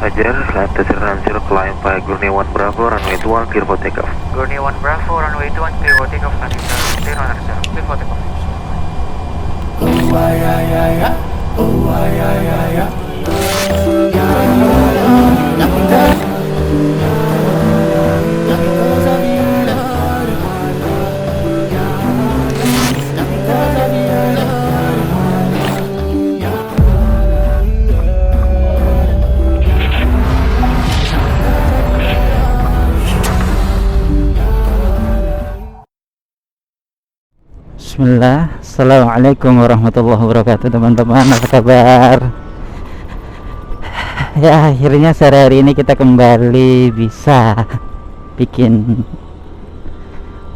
Roger, flight 30 climb by Gurney 1 Bravo, runway 21, clear for takeoff. Gurney 1 Bravo, runway 21, clear for takeoff, landing clear on Roger, clear for takeoff. Oh, ay, ay, ay, ay. Oh, ay, ay, ay, ay. Bismillah, Assalamualaikum warahmatullahi wabarakatuh teman-teman, apa kabar? Ya, akhirnya sore hari ini kita kembali bisa bikin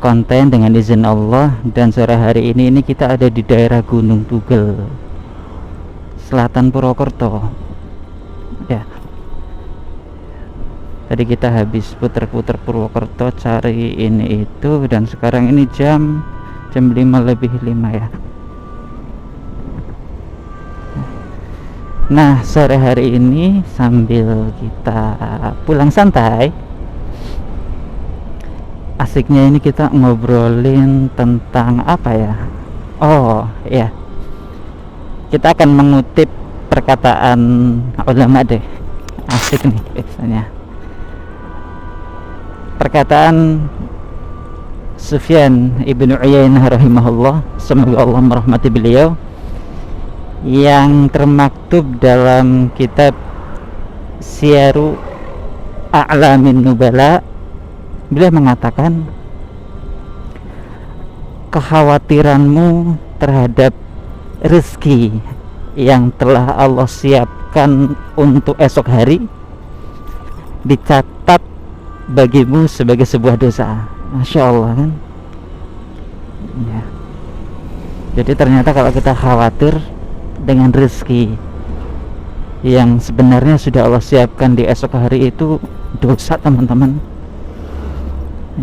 konten dengan izin Allah. Dan sore hari ini kita ada di daerah Gunung Tugel, Selatan Purwokerto. Ya, tadi kita habis puter-puter Purwokerto cari ini itu, dan sekarang ini jam 5:05 ya. Nah, sore hari ini sambil kita pulang santai, asiknya ini kita ngobrolin tentang apa ya? Oh ya, kita akan mengutip perkataan ulama deh. Asik nih biasanya. Perkataan Sufyan ibnu Uyainah rahimahullah, semoga Allah merahmati beliau, yang termaktub dalam kitab Syiaru A'lamin Nubala. Beliau mengatakan, kekhawatiranmu terhadap rezeki yang telah Allah siapkan untuk esok hari dicatat bagimu sebagai sebuah dosa. Masya Allah kan ya. Jadi ternyata kalau kita khawatir dengan rezeki yang sebenarnya sudah Allah siapkan di esok hari, itu dosa teman-teman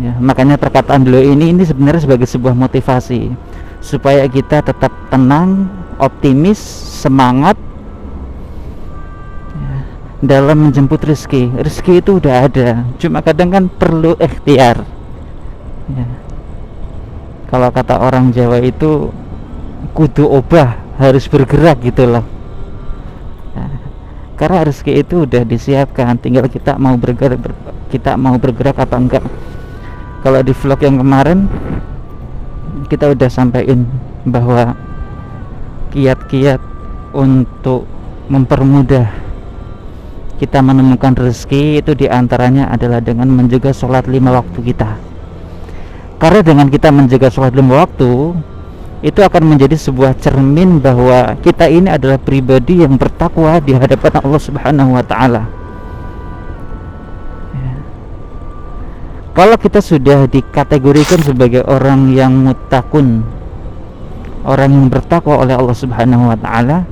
ya. Makanya perkataan beliau ini sebenarnya sebagai sebuah motivasi supaya kita tetap tenang, optimis, semangat ya, dalam menjemput rezeki. Rezeki itu udah ada, cuma kadang kan perlu ikhtiar ya. Kalau kata orang Jawa itu kudu obah, harus bergerak gitu loh ya. Karena rezeki itu udah disiapkan, tinggal kita mau bergerak apa enggak. Kalau di vlog yang kemarin kita udah sampaikan bahwa kiat-kiat untuk mempermudah kita menemukan rezeki itu diantaranya adalah dengan menjaga sholat 5 waktu kita. Karena dengan kita menjaga sholat 5 waktu, itu akan menjadi sebuah cermin bahwa kita ini adalah pribadi yang bertakwa di hadapan Allah Subhanahu wa Ta'ala ya. Kalau kita sudah dikategorikan sebagai orang yang muttaqun, orang yang bertakwa oleh Allah Subhanahu wa Ta'ala,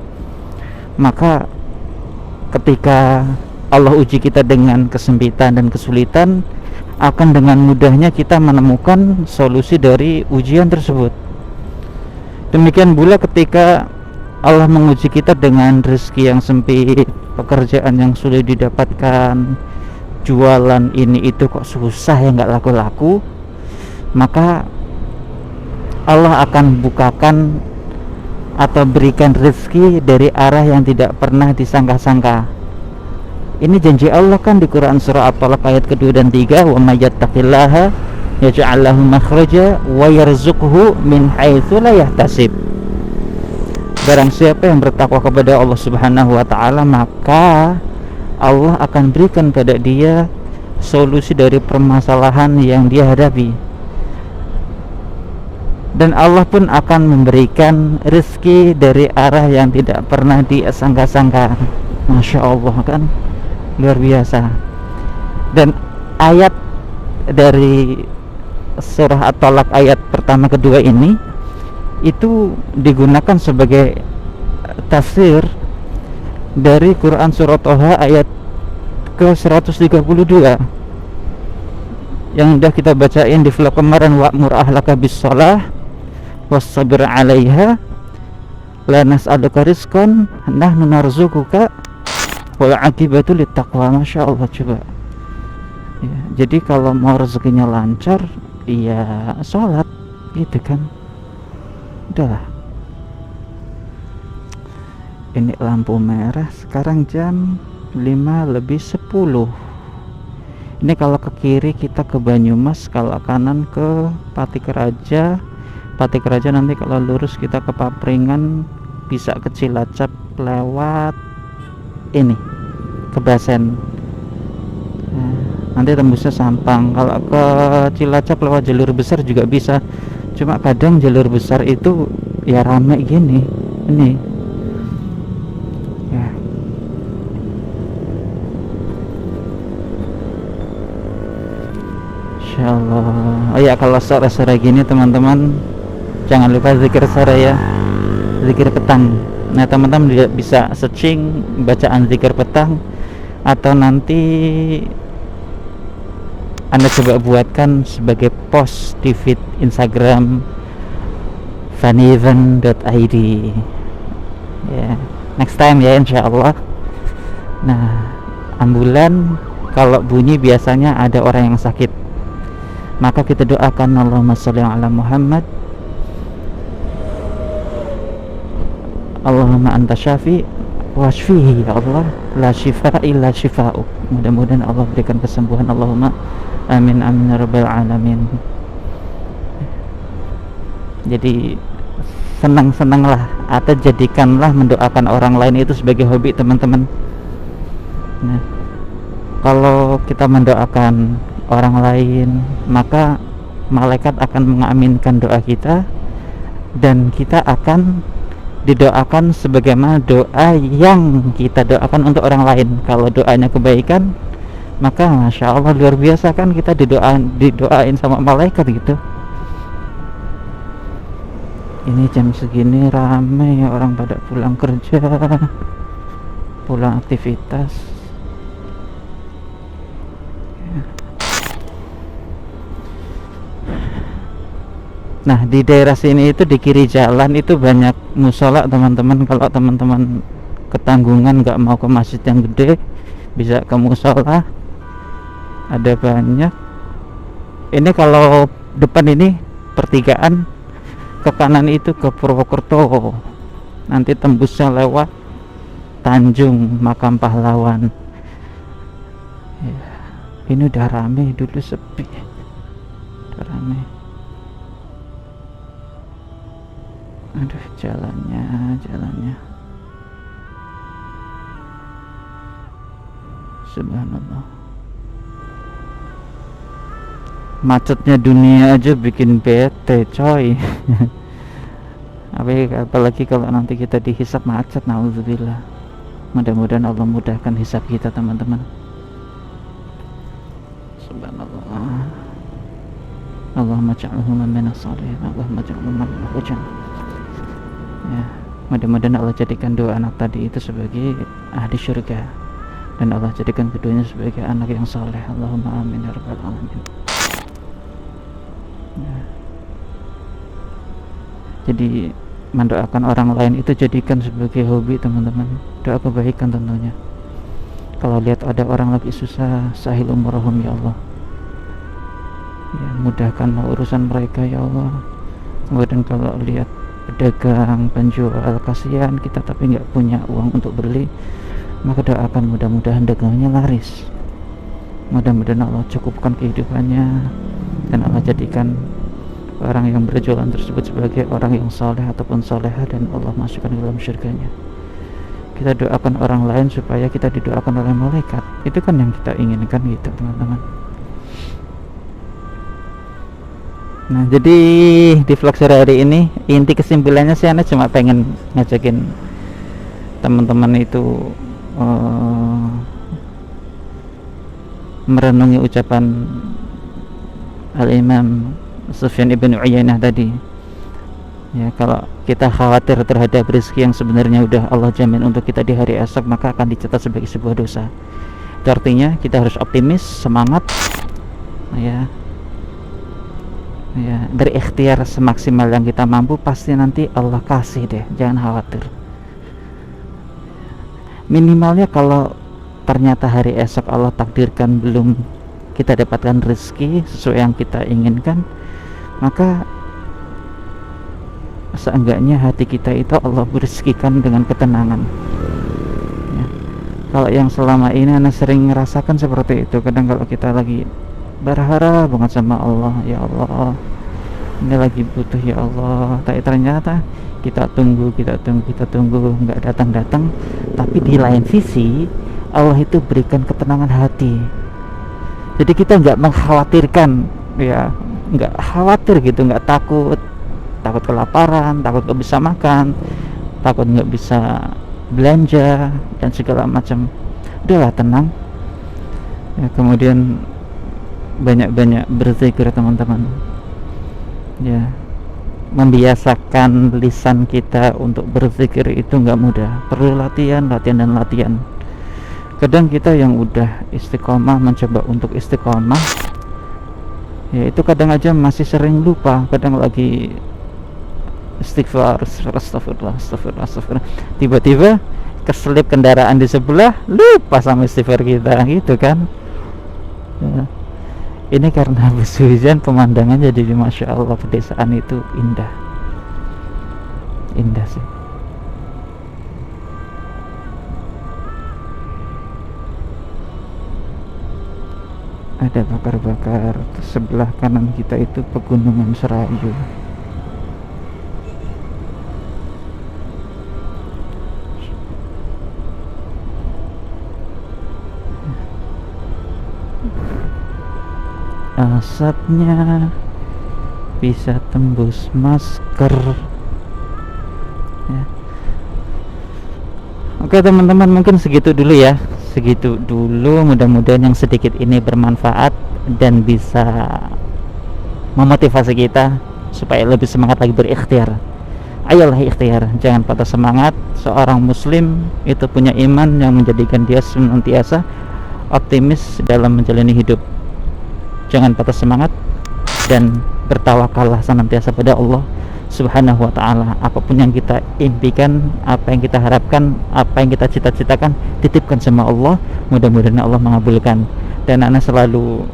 maka ketika Allah uji kita dengan kesempitan dan kesulitan, akan dengan mudahnya kita menemukan solusi dari ujian tersebut. Demikian pula ketika Allah menguji kita dengan rezeki yang sempit, pekerjaan yang sulit didapatkan, jualan ini itu kok susah ya, nggak laku-laku, maka Allah akan bukakan atau berikan rezeki dari arah yang tidak pernah disangka-sangka. Ini janji Allah kan di Quran surah At-Talaq ayat kedua dan 3, wa may yattaqillaha yaj'al lahu makhraja wa yarzuqhu min haitsu la yahtasib. Barang siapa yang bertakwa kepada Allah Subhanahu wa Ta'ala, maka Allah akan berikan pada dia solusi dari permasalahan yang dia hadapi, dan Allah pun akan memberikan rezeki dari arah yang tidak pernah disangka-sangka. Masya Allah kan, luar biasa. Dan ayat dari surah At-Talaq ayat pertama kedua ini itu digunakan sebagai tafsir dari Quran surah Toha ayat ke 132 yang udah kita bacain di vlog kemarin, wa'mur ahlaka bis-shalah wasbir 'alaiha la nas'aluka rizqan nahnu narzuquka wal aqibatu littaqwa. Masya Allah, coba ya, jadi kalau mau rezekinya lancar ya sholat gitu kan. Udahlah, ini lampu merah sekarang jam 5:10. Ini kalau ke kiri kita ke Banyumas, kalau kanan ke Patikeraja. Patikeraja nanti kalau lurus kita ke Papringan, bisa ke Cilacap lewat ini ke Basen. Nah, nanti tembusnya Sampang. Kalau ke Cilacap lewat jalur besar juga bisa, cuma kadang jalur besar itu ya rame gini ini ya. Insyaallah. Oh ya, kalau sore-sore gini teman-teman jangan lupa zikir sore ya, zikir petang. Nah teman-teman juga bisa searching bacaan zikir petang, atau nanti Anda coba buatkan sebagai post di feed Instagram funnyevent.id ya, next time ya insyaallah. Nah, ambulan kalau bunyi biasanya ada orang yang sakit, maka kita doakan Allahumma sholli ala Muhammad, Allahumma anta syafi washfihi ya Allah, la shifaa illa shifa'uk. Mudah-mudahan Allah berikan kesembuhan, Allahumma amin amin ya rabbal alamin. Jadi senang-senanglah atau jadikanlah mendoakan orang lain itu sebagai hobi teman-teman. Nah, kalau kita mendoakan orang lain, maka malaikat akan mengaminkan doa kita, dan kita akan didoakan sebagaimana doa yang kita doakan untuk orang lain. Kalau doanya kebaikan, maka masya Allah luar biasa kan, kita didoain sama malaikat gitu. Ini jam segini ramai orang pada pulang kerja, pulang aktivitas. Nah di daerah sini itu di kiri jalan itu banyak musola teman-teman. Kalau teman-teman ketanggungan nggak mau ke masjid yang gede, bisa ke musola, ada banyak. Ini kalau depan ini pertigaan, ke kanan itu ke Purwokerto, nanti tembusnya lewat Tanjung Makam Pahlawan ya. Ini udah rame, dulu sepi, udah rame. Aduh, jalannya subhanallah, macetnya dunia aja bikin bete coy. Apalagi kalau nanti kita dihisap macet, naudzubillah. Mudah-mudahan Allah mudahkan hisap kita teman-teman. Subhanallah. Allahumma ja'alhu minas shalihin, Allahumma ja'alhu minas ya, mudah-mudahan Allah jadikan dua anak tadi itu sebagai ahli surga, dan Allah jadikan keduanya sebagai anak yang saleh. Allahumma amin ya rabbal alamin ya. Jadi mendoakan orang lain itu jadikan sebagai hobi teman-teman, doa kebaikan tentunya. Kalau lihat ada orang lagi susah, sahil umurahum ya Allah ya, mudahkanlah urusan mereka ya Allah. Kemudian kalau lihat pedagang, penjual, kasihan kita tapi nggak punya uang untuk beli, maka doakan mudah-mudahan dagangnya laris, mudah-mudahan Allah cukupkan kehidupannya, dan Allah jadikan orang yang berjualan tersebut sebagai orang yang saleh ataupun salehah, dan Allah masukkan ke dalam syurganya. Kita doakan orang lain supaya kita didoakan oleh malaikat, itu kan yang kita inginkan gitu teman-teman. Nah jadi di vlog sore hari ini inti kesimpulannya sih, Anda cuma pengen ngajakin teman-teman itu merenungi ucapan Al-Imam Sufyan ibn Uyainah tadi ya, kalau kita khawatir terhadap rezeki yang sebenarnya udah Allah jamin untuk kita di hari esok, maka akan dicatat sebagai sebuah dosa. Itu artinya kita harus optimis, semangat ya, berikhtiar semaksimal yang kita mampu, pasti nanti Allah kasih deh, jangan khawatir. Minimalnya kalau ternyata hari esok Allah takdirkan belum kita dapatkan rezeki sesuai yang kita inginkan, maka seenggaknya hati kita itu Allah berezekikan dengan ketenangan ya. Kalau yang selama ini Anda sering merasakan seperti itu, kadang kalau kita lagi berharap banget sama Allah, ya Allah ini lagi butuh ya Allah, tapi ternyata kita tunggu nggak datang, tapi di lain sisi Allah itu berikan ketenangan hati, jadi kita nggak mengkhawatirkan ya, nggak khawatir gitu, nggak takut kelaparan, takut nggak bisa makan, takut nggak bisa belanja dan segala macam. Udahlah, tenang ya. Kemudian banyak berzikir teman-teman ya. Membiasakan lisan kita untuk berzikir itu nggak mudah, perlu latihan. Kadang kita yang udah istiqomah, mencoba untuk istiqomah ya, itu kadang aja masih sering lupa, kadang lagi istighfar, astagfirullah, tiba-tiba keselip kendaraan di sebelah, lupa sama istighfar kita gitu kan ya. Ini karena habis hujan pemandangan jadi masya Allah, pedesaan itu indah sih. Ada bakar-bakar, sebelah kanan kita itu pegunungan Serayu. Asapnya bisa tembus masker ya. Oke teman-teman, mungkin segitu dulu ya, mudah-mudahan yang sedikit ini bermanfaat dan bisa memotivasi kita supaya lebih semangat lagi berikhtiar. Ayolah ikhtiar, jangan patah semangat. Seorang muslim itu punya iman yang menjadikan dia senantiasa optimis dalam menjalani hidup. Jangan patah semangat dan bertawakallah senantiasa pada Allah Subhanahu wa ta'ala. Apapun yang kita impikan, apa yang kita harapkan, apa yang kita cita-citakan, titipkan sama Allah. Mudah-mudahan Allah mengabulkan. Dan Ana selalu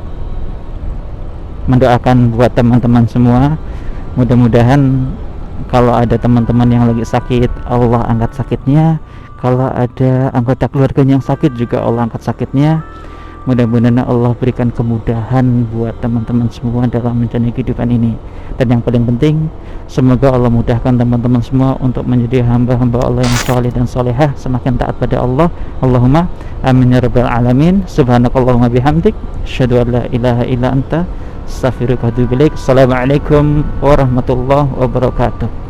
mendoakan buat teman-teman semua, mudah-mudahan kalau ada teman-teman yang lagi sakit, Allah angkat sakitnya. Kalau ada anggota keluarganya yang sakit, juga Allah angkat sakitnya. Mudah-mudahan Allah berikan kemudahan buat teman-teman semua dalam menjalani kehidupan ini. Dan yang paling penting, semoga Allah mudahkan teman-teman semua untuk menjadi hamba-hamba Allah yang saleh dan salehah, semakin taat pada Allah. Allahumma amin ya rabbal alamin. Subhanakallahumma bihamdik, asyhadu an la ilaha illa anta, astaghfiruka wa atubu ilaik. Assalamualaikum warahmatullahi wabarakatuh.